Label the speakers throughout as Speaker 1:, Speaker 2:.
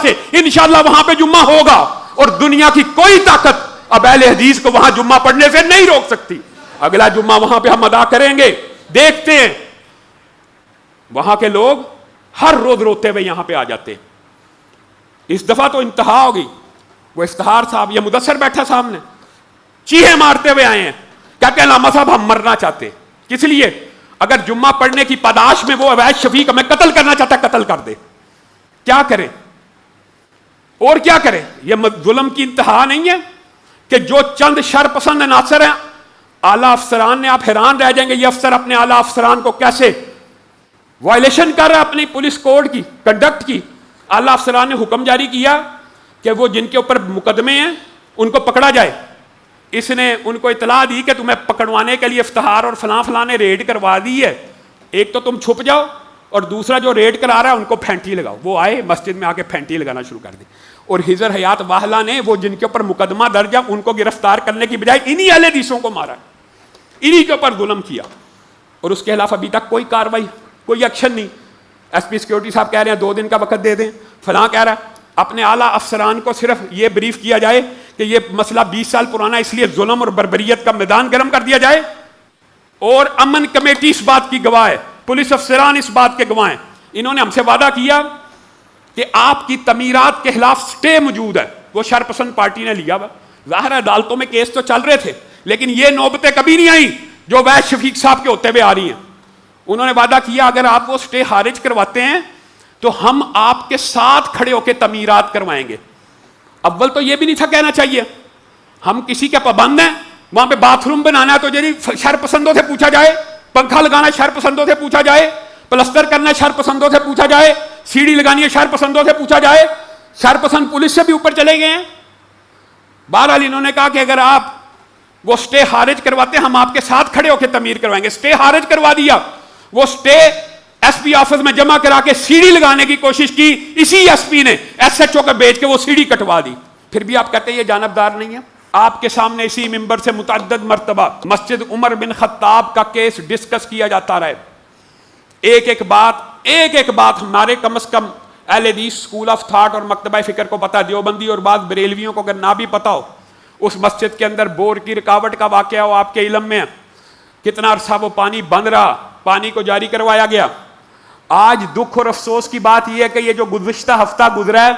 Speaker 1: سے انشاءاللہ وہاں پہ جمعہ ہوگا، اور دنیا کی کوئی طاقت اب اہل حدیث کو وہاں جمعہ پڑھنے سے نہیں روک سکتی۔ اگلا جمعہ وہاں پہ ہم ادا کریں گے، دیکھتے ہیں۔ وہاں کے لوگ ہر روز روتے ہوئے یہاں پہ آ جاتے ہیں۔ اس دفعہ تو انتہا ہوگی۔ وہ افتخار صاحب، یہ مدثر بیٹھا سامنے، چیخیں مارتے ہوئے آئے ہیں، کہتے ہیں علامہ صاحب ہم مرنا چاہتے ہیں۔ کس لیے؟ اگر جمعہ پڑھنے کی پاداش میں وہ عوید شفیق ہمیں قتل کرنا چاہتا ہے، قتل کر دے۔ کیا کریں اور کیا کریں؟ یہ ظلم کی انتہا نہیں ہے کہ جو چند شر پسند عناصر ہیں اعلیٰ افسران نے، آپ حیران رہ جائیں گے یہ افسر اپنے اعلیٰ افسران کو کیسے وائلیشن کر رہا ہے اپنی پولیس کوڈ کی، کنڈکٹ کی۔ اعلیٰ افسران نے حکم جاری کیا کہ وہ جن کے اوپر مقدمے ہیں ان کو پکڑا جائے۔ اس نے ان کو اطلاع دی کہ تمہیں پکڑوانے کے لیے افتخار اور فلاں فلاں نے ریڈ کروا دی ہے، ایک تو تم چھپ جاؤ اور دوسرا جو ریڈ کرا رہا ہے ان کو پھینٹی لگاؤ۔ وہ آئے مسجد میں آ کے پھینٹی لگانا شروع کر دی، اور حضر حیات واہلہ نے وہ جن کے اوپر مقدمہ درج ہے ان کو گرفتار کرنے کی بجائے انہی اہل حدیثوں کو مارا، انہی کے اوپر ظلم کیا، اور اس کے خلاف ابھی تک کوئی کاروائی، کوئی ایکشن نہیں۔ ایس پی سیکورٹی صاحب کہہ رہے ہیں 2 دن کا وقت دے دیں، فلاں کہہ رہا ہے۔ اپنے اعلیٰ افسران کو صرف یہ بریف کیا جائے کہ یہ مسئلہ 20 سال پرانا، اس لیے ظلم اور بربریت کا میدان گرم کر دیا جائے، اور امن کمیٹی اس بات کی گواہ ہے، پولیس افسران اس بات کے گواہ ہیں۔ انہوں نے ہم سے وعدہ کیا کہ آپ کی تعمیرات کے خلاف سٹے موجود ہے، وہ شرپسند پارٹی نے لیا ہوا۔ ظاہر ہے عدالتوں میں کیس تو چل رہے تھے، لیکن یہ نوبتیں کبھی نہیں آئیں جو ویس شفیق صاحب کے ہوتے ہوئے آ رہی ہیں۔ انہوں نے وعدہ کیا اگر آپ وہ سٹے خارج کرواتے ہیں تو ہم آپ کے ساتھ کھڑے ہو کے تعمیرات کروائیں گے۔ اول تو یہ بھی نہیں تھا کہنا چاہیے، ہم کسی کے پابند ہیں، وہاں پہ باتھ روم بنانا ہے تو جی شرپسندوں سے پوچھا جائے، پنکھا لگانا ہے شرپسندوں سے پوچھا جائے، پلستر کرنا ہے شرپسندوں سے پوچھا جائے، سیڑھی لگانی ہے شرپسندوں سے پوچھا جائے۔ شرپسند پولیس سے بھی اوپر چلے گئے ہیں۔ بہرحال انہوں نے کہا کہ اگر آپ وہ سٹے خارج کرواتے ہیں ہم آپ کے ساتھ کھڑے ہو کے تعمیر کروائیں گے۔ سٹے خارج کروا دیا، وہ سٹے ایس پی آفس میں جمع کرا کے سیڑھی لگانے کی کوشش کی، اسی ایس پی نے ایس ایچ او کو بیچ کے وہ سیڑھی کٹوا دی۔ پھر بھی آپ کہتے ہیں یہ جانبدار نہیں ہے۔ آپ کے سامنے اسی ممبر سے متعدد مرتبہ مسجد عمر بن خطاب کا کیس ڈسکس کیا جاتا رہے۔ ایک ایک بات ہمارے کم از کم اہل حدیث اسکول آف تھاٹ اور مکتبہ فکر کو پتا، دیوبندی اور بعض بریلویوں کو اگر نہ بھی پتا ہو، اس مسجد کے اندر بور کی رکاوٹ کا واقعہ ہو آپ کے علم میں، کتنا عرصہ وہ پانی بند رہا، پانی کو جاری کروایا گیا۔ آج دکھ اور افسوس کی بات یہ ہے کہ یہ جو گزشتہ ہفتہ گزرا ہے،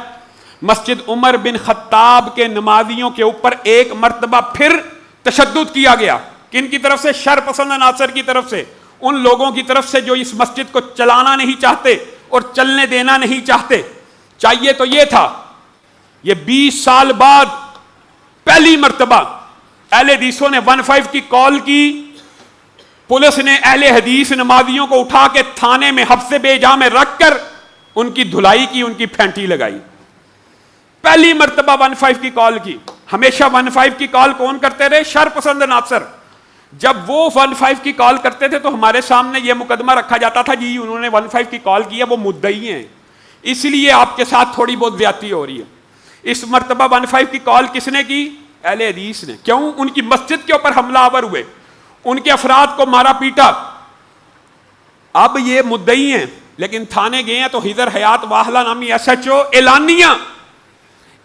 Speaker 1: مسجد عمر بن خطاب کے نمازیوں کے اوپر ایک مرتبہ پھر تشدد کیا گیا۔ کن کی طرف سے؟ شر پسند عناصر کی طرف سے، ان لوگوں کی طرف سے جو اس مسجد کو چلانا نہیں چاہتے اور چلنے دینا نہیں چاہتے۔ چاہیے تو یہ تھا، یہ 20 سال بعد پہلی مرتبہ اہل حدیثوں نے 15 کی کال کی، پولیس نے اہل حدیث نمازیوں کو اٹھا کے تھانے میں حبس بے جا میں رکھ کر ان کی دھلائی کی، ان کی پھینٹی لگائی۔ پہلی مرتبہ 15 کی کال کی۔ ہمیشہ 15 کی کال کون کرتے رہے؟ شر پسند عناصر۔ جب وہ 15 کی کال کرتے تھے تو ہمارے سامنے یہ مقدمہ رکھا جاتا تھا جی انہوں نے 15 کی کال کی ہے، وہ مدعی ہیں، اس لیے آپ کے ساتھ تھوڑی بہت زیادتی ہو رہی ہے۔ اس مرتبہ 15 کی کال کس نے کی؟ اہل حدیث نے۔ کیوں؟ ان کی مسجد کے اوپر حملہ آور ہوئے، ان کے افراد کو مارا پیٹا۔ اب یہ مدعی ہیں لیکن تھانے گئے ہیں تو حضر حیات واہلہ نامی ایس ایچ او اعلانیہ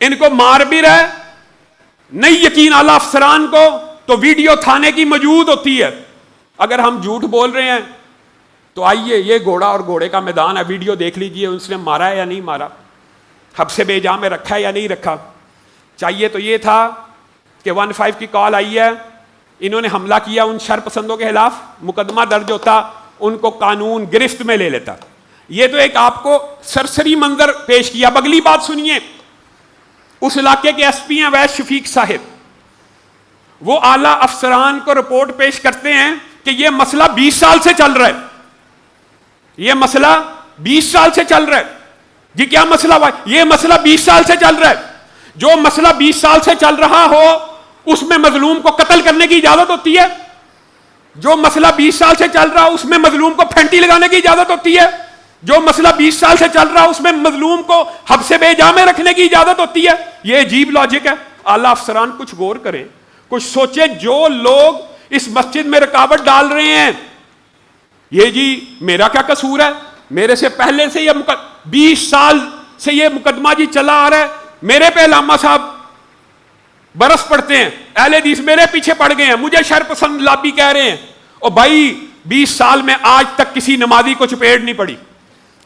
Speaker 1: ان کو مار بھی رہے، نہیں یقین اعلیٰ افسران کو تو ویڈیو تھانے کی موجود ہوتی ہے۔ اگر ہم جھوٹ بول رہے ہیں تو آئیے، یہ گھوڑا اور گھوڑے کا میدان ہے، ویڈیو دیکھ لیجئے اس نے مارا ہے یا نہیں مارا، حبس بے جا میں رکھا ہے یا نہیں رکھا۔ چاہیے تو یہ تھا کہ 15 کی کال آئی ہے، انہوں نے حملہ کیا، ان شر پسندوں کے خلاف مقدمہ درج ہوتا، ان کو قانون گرفت میں لے لیتا۔ یہ تو ایک آپ کو سرسری منظر پیش کیا۔ اب اگلی بات سنیے، اس علاقے کے ایس پی ہیں ویس شفیق صاحب، وہ اعلیٰ افسران کو رپورٹ پیش کرتے ہیں کہ یہ مسئلہ 20 سال سے چل رہا ہے، یہ مسئلہ 20 سال سے چل رہا ہے۔ جی کیا مسئلہ ہوا؟ یہ مسئلہ 20 سال سے چل رہا ہے۔ جو مسئلہ 20 سال سے چل رہا ہو اس میں مظلوم کو قتل کرنے کی اجازت ہوتی ہے، جو مسئلہ 20 سال سے چل رہا اس میں مظلوم کو پھینٹی لگانے کی اجازت ہوتی ہے، جو مسئلہ 20 سال سے چل رہا اس میں مظلوم کو حبس بے جا میں رکھنے کی اجازت ہوتی ہے۔ یہ عجیب لاجک ہے۔ اعلیٰ افسران کچھ غور کریں، کچھ سوچیں، جو لوگ اس مسجد میں رکاوٹ ڈال رہے ہیں، یہ جی میرا کیا قصور ہے؟ میرے سے پہلے سے یہ 20 سال سے یہ مقدمہ جی چلا آ رہا ہے, میرے پہ علامہ صاحب برس پڑتے ہیں, اہل حدیث میرے پیچھے پڑ گئے ہیں, مجھے شر پسند لابی کہہ رہے ہیں. اور بھائی 20 سال میں آج تک کسی نمازی کو چپیڑ نہیں پڑی,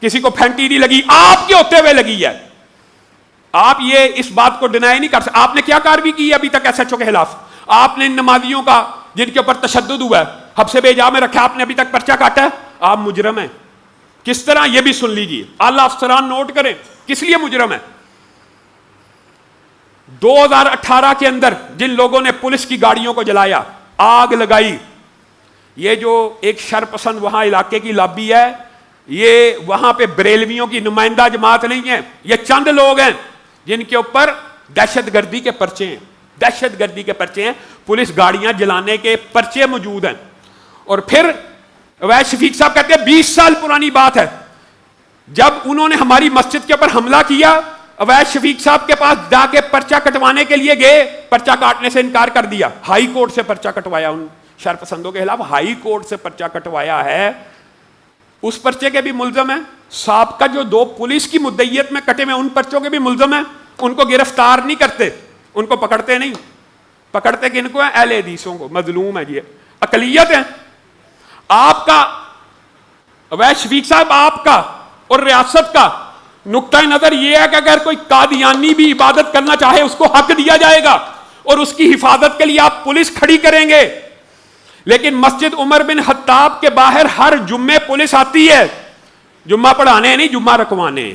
Speaker 1: کسی کو پھینٹی نہیں لگی, آپ کے ہوتے ہوئے لگی ہے. آپ یہ اس بات کو ڈینائی نہیں کر سکتے. آپ نے کیا کارروائی کی ہے ابھی تک ایس ایچ او کے خلاف؟ آپ نے ان نمازیوں کا جن کے اوپر تشدد ہوا ہے حبس بیجا میں رکھا, آپ نے ابھی تک پرچہ کاٹا ہے؟ آپ مجرم ہیں. کس طرح یہ بھی سن لیجیے, اعلی افسران نوٹ کریں کس لیے مجرم ہے. 2018 کے اندر جن لوگوں نے پولیس کی گاڑیوں کو جلایا, آگ لگائی, یہ جو ایک شرپسند وہاں علاقے کی لابی ہے, یہ وہاں پہ بریلویوں کی نمائندہ جماعت نہیں ہے, یہ چند لوگ ہیں جن کے اوپر دہشت گردی کے پرچے ہیں, دہشت گردی کے پرچے ہیں, پولیس گاڑیاں جلانے کے پرچے موجود ہیں. اور پھر اویس شفیق صاحب کہتے ہیں 20 سال پرانی بات ہے, جب انہوں نے ہماری مسجد کے اوپر حملہ کیا, اویس شفیق صاحب کے پاس جا کے پرچہ کٹوانے کے لیے گئے, پرچہ کاٹنے سے انکار کر دیا. ہائی کورٹ سے پرچہ کٹوایا ان شرپسندوں کے خلاف, ہائی کورٹ سے پرچہ کٹوایا ہے. اس پرچے کے بھی ملزم ہیں, سابقہ جو 2 پولیس کی مدعیت میں کٹے میں ان پرچوں کے بھی ملزم ہیں. ان کو گرفتار نہیں کرتے, ان کو پکڑتے نہیں. پکڑتے کن کو ہیں؟ اہل حدیثوں کو. مظلوم ہے یہ, اقلیت ہے. آپ کا اویس شفیق صاحب, آپ کا اور ریاست کا نقطہ نظر یہ ہے کہ اگر کوئی قادیانی بھی عبادت کرنا چاہے اس کو حق دیا جائے گا, اور اس کی حفاظت کے لیے آپ پولیس کھڑی کریں گے. لیکن مسجد عمر بن خطاب کے باہر ہر جمعے پولیس آتی ہے, جمعہ پڑھانے نہیں, جمعہ رکھوانے.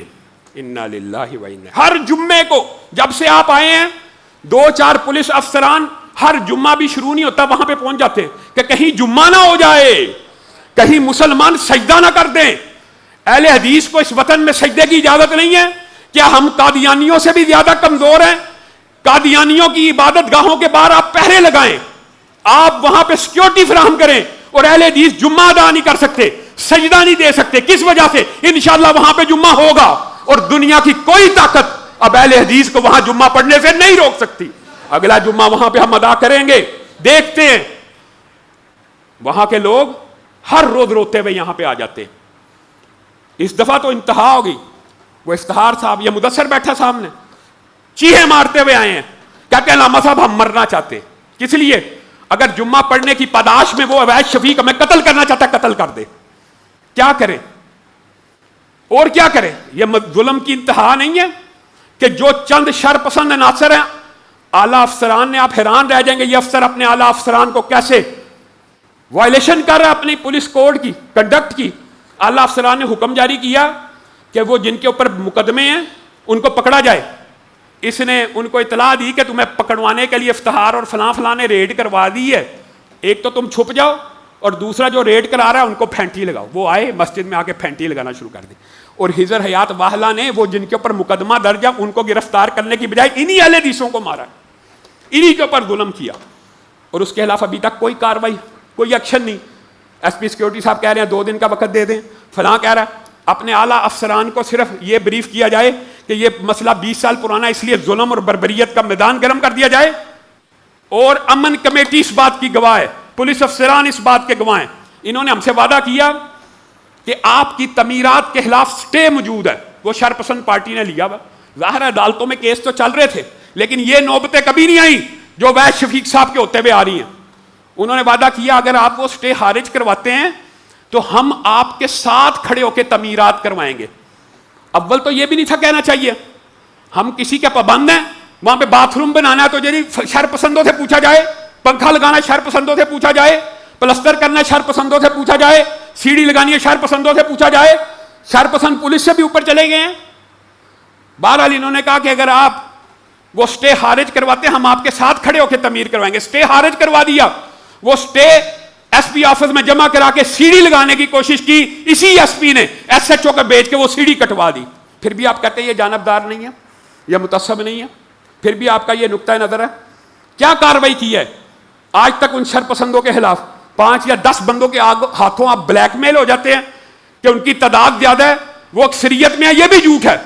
Speaker 1: انا للہ و انا, ہر جمعے کو جب سے آپ آئے ہیں 2-4 پولیس افسران ہر جمعہ بھی شروع نہیں ہوتا وہاں پہ پہنچ جاتے ہیں کہ کہیں جمعہ نہ ہو جائے, کہیں مسلمان سجدہ نہ کر دیں. اہل حدیث کو اس وطن میں سجدے کی اجازت نہیں ہے. کیا ہم قادیانیوں سے بھی زیادہ کمزور ہیں؟ قادیانیوں کی عبادت گاہوں کے باہر آپ پہرے لگائیں, آپ وہاں پہ سیکیورٹی فراہم کریں, اور اہل حدیث جمعہ ادا نہیں کر سکتے, سجدہ نہیں دے سکتے. کس وجہ سے؟ انشاءاللہ وہاں پہ جمعہ ہوگا, اور دنیا کی کوئی طاقت اب اہل حدیث کو وہاں جمعہ پڑھنے سے نہیں روک سکتی. اگلا جمعہ وہاں پہ ہم ادا کریں گے, دیکھتے ہیں. وہاں کے لوگ ہر روز روتے ہوئے یہاں پہ آ جاتے ہیں. اس دفعہ تو انتہا ہو گئی. وہ افتخار صاحب, یہ مدثر بیٹھا سامنے, چیخیں مارتے ہوئے آئے ہیں, کہتے ہیں علامہ صاحب ہم مرنا چاہتے ہیں. کس لیے؟ اگر جمعہ پڑھنے کی پاداش میں وہ اویس شفیق ہمیں قتل کرنا چاہتا ہے, قتل کر دے. کیا کریں اور کیا کریں؟ یہ ظلم کی انتہا نہیں ہے کہ جو چند شر پسند عناصر ہیں اعلیٰ افسران نے, آپ حیران رہ جائیں گے یہ افسر اپنے اعلیٰ افسران کو کیسے وائلیشن کر رہا ہے اپنی پولیس کوڈ کی, کنڈکٹ کی. اعلیٰ افسران نے حکم جاری کیا کہ وہ جن کے اوپر مقدمے ہیں ان کو پکڑا جائے. اس نے ان کو اطلاع دی کہ تمہیں پکڑوانے کے لیے افتخار اور فلاں فلاں نے ریڈ کروا دی ہے, ایک تو تم چھپ جاؤ, اور دوسرا جو ریڈ کرا رہا ہے ان کو پھینٹی لگاؤ. وہ آئے مسجد میں آ کے پھینٹی لگانا شروع کر دی. اور حضر حیات واہلہ نے وہ جن کے اوپر مقدمہ درج ہے ان کو گرفتار کرنے کی بجائے انہی اہل حدیثوں کو مارا, انہی کے اوپر ظلم کیا, اور اس کے خلاف ابھی تک کوئی کاروائی, کوئی ایکشن نہیں. ایس پی سیکورٹی صاحب کہہ رہے ہیں 2 دن کا وقت دے دیں, فلاں کہہ رہا ہے. اپنے اعلیٰ افسران کو صرف یہ بریف کیا جائے کہ یہ مسئلہ 20 سال پرانا, اس لیے ظلم اور بربریت کا میدان گرم کر دیا جائے. اور امن کمیٹی اس بات کی گواہ ہے, پولیس افسران اس بات کے گواہ ہیں. انہوں نے ہم سے وعدہ کیا کہ آپ کی تعمیرات کے خلاف سٹے موجود ہے, وہ شرپسند پارٹی نے لیا ہوا. ظاہر ہے عدالتوں میں کیس تو چل رہے تھے, لیکن یہ نوبتیں کبھی نہیں آئیں جو اویس شفیق صاحب کے ہوتے ہوئے آ رہی ہیں. انہوں نے وعدہ کیا اگر آپ وہ سٹے خارج کرواتے ہیں تو ہم آپ کے ساتھ کھڑے ہو کے تعمیرات کروائیں گے. اول تو یہ بھی نہیں تھا کہنا چاہیے, ہم کسی کے پابند ہیں. وہاں پہ باتھ روم بنانا ہے تو جی شر پسندوں سے پوچھا جائے, پنکھا لگانا ہے شر پسندوں سے پوچھا جائے, پلستر کرنا ہے شر پسندوں سے پوچھا جائے, سیڑھی لگانی ہے شر پسندوں سے پوچھا جائے. شر پسند پولیس سے بھی اوپر چلے گئے ہیں. بہرحال انہوں نے کہا کہ اگر آپ وہ سٹے خارج کرواتے ہم آپ کے ساتھ کھڑے ہو کے تعمیر کروائیں گے. سٹے خارج کروا دیا, وہ سٹے ایس پی آفس میں جمع کرا کے سیڑھی لگانے کی کوشش کی, اسی ایس پی نے ایس ایچ او کو بیچ کے وہ سیڑھی کٹوا دی. پھر بھی آپ کہتے ہیں یہ جانبدار نہیں ہے, یہ متعصب نہیں ہے, پھر بھی آپ کا یہ نقطہ نظر ہے. کیا کاروائی کی ہے آج تک ان شر پسندوں کے خلاف؟ 5 یا 10 بندوں کے ہاتھوں آپ بلیک میل ہو جاتے ہیں کہ ان کی تعداد زیادہ ہے, وہ اکثریت میں ہے, یہ بھی جھوٹ ہے.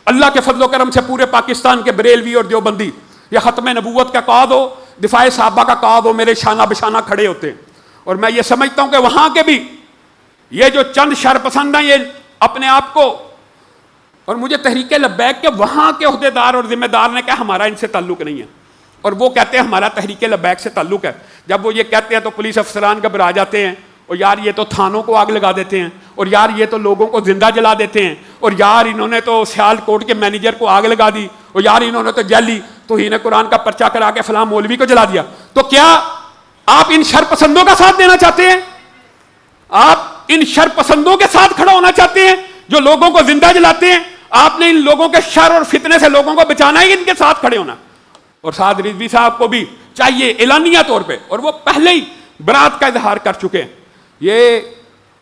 Speaker 1: اللہ کے فضل و کرم سے پورے پاکستان کے بریلوی اور دیوبندی یہ ختم نبوت کا قائد ہو, دفاع صحابہ کا قائد ہو, میرے شانہ بشانہ کھڑے ہوتے ہیں. اور میں یہ سمجھتا ہوں کہ وہاں کے بھی یہ جو چند شر پسند ہیں یہ اپنے آپ کو اور مجھے تحریک لبیک کے وہاں کے عہدیدار اور ذمہ دار نے کہا ہمارا ان سے تعلق نہیں ہے، اور وہ کہتے ہیں ہمارا تحریک لبیک سے تعلق ہے۔ جب وہ یہ کہتے ہیں تو پولیس افسران گھبرا جاتے ہیں، اور یار یہ تو تھانوں کو آگ لگا دیتے ہیں، اور یار یہ تو لوگوں کو زندہ جلا دیتے ہیں، اور یار انہوں نے تو سیال کوٹ کے مینیجر کو آگ لگا دی، اور یار انہوں نے تو جیلی توہین قرآن کا پرچہ کرا کے فلاں مولوی کو جلا دیا۔ تو کیا آپ ان شر پسندوں کا ساتھ دینا چاہتے ہیں؟ آپ ان شر پسندوں کے ساتھ کھڑا ہونا چاہتے ہیں جو لوگوں کو زندہ جلاتے ہیں؟ آپ نے ان لوگوں کے شر اور فتنے سے لوگوں کو بچانا ہے، ان کے ساتھ کھڑے ہونا۔ اور سعد رضوی صاحب کو بھی چاہیے اعلانیہ طور پہ، اور وہ پہلے ہی برات کا اظہار کر چکے ہیں، یہ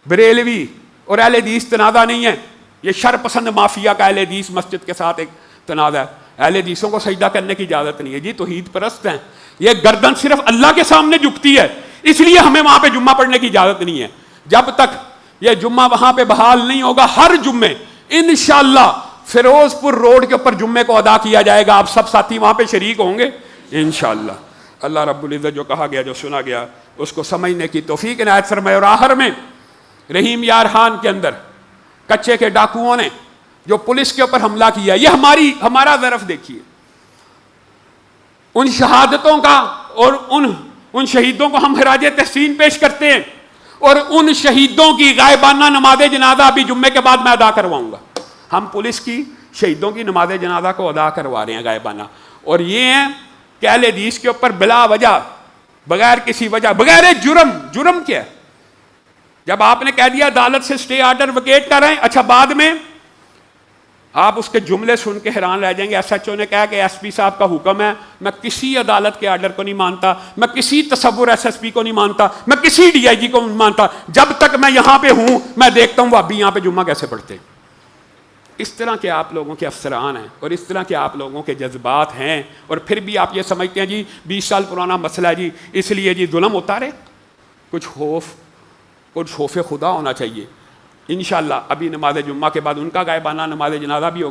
Speaker 1: بریلوی اور اہل حدیث تنازع نہیں ہے، یہ شر پسند مافیا کا اہل حدیث مسجد کے ساتھ ایک تنازع ہے۔ اہل حدیثوں کو سجدہ کرنے کی اجازت نہیں ہے جی، توحید پرست ہیں، یہ گردن صرف اللہ کے سامنے جھکتی ہے، اس لیے ہمیں وہاں پہ جمعہ پڑھنے کی اجازت نہیں ہے۔ جب تک یہ جمعہ وہاں پہ بحال نہیں ہوگا، ہر جمعے انشاءاللہ فیروز پور روڈ کے اوپر جمعے کو ادا کیا جائے گا، آپ سب ساتھی وہاں پہ شریک ہوں گے انشاءاللہ۔ اللہ رب العزت جو کہا گیا، جو سنا گیا، اس کو سمجھنے کی توفیق عنایت فرمائے۔ اور آخر میں رحیم یار خان کے اندر کچے کے ڈاکوؤں نے جو پولیس کے اوپر حملہ کیا، یہ ہمارا ظرف دیکھیے، ان شہادتوں کا، اور ان شہیدوں کو ہم خراج تحسین پیش کرتے ہیں، اور ان شہیدوں کی غائبانہ نماز جنازہ ابھی جمعے کے بعد میں ادا کرواؤں گا۔ ہم پولیس کی شہیدوں کی نماز جنازہ کو ادا کروا رہے ہیں غائبانہ، اور یہ ہیں کہ اہل حدیث کے اوپر بلا وجہ، بغیر کسی وجہ، بغیر جرم کیا ہے؟ جب آپ نے کہہ دیا عدالت سے سٹے آرڈر ویکیٹ کر رہے ہیں، اچھا بعد میں آپ اس کے جملے سن کے حیران رہ جائیں گے۔ ایس ایچ او نے کہا کہ ایس پی صاحب کا حکم ہے، میں کسی عدالت کے آرڈر کو نہیں مانتا، میں کسی تصور ایس ایس پی کو نہیں مانتا، میں کسی ڈی آئی جی کو نہیں مانتا، جب تک میں یہاں پہ ہوں میں دیکھتا ہوں وہ ابھی یہاں پہ جمعہ کیسے پڑھتے ہیں۔ اس طرح کے آپ لوگوں کے افسران ہیں، اور اس طرح کے آپ لوگوں کے جذبات ہیں، اور پھر بھی آپ یہ سمجھتے ہیں جی 20 سال پرانا مسئلہ ہے جی، اس لیے جی ظلم ہوتا رہے۔ کچھ خوف خدا ہونا چاہیے۔ انشاءاللہ ابھی نماز جمعہ کے بعد ان کا غائبانہ نماز جنازہ بھی ہوگا۔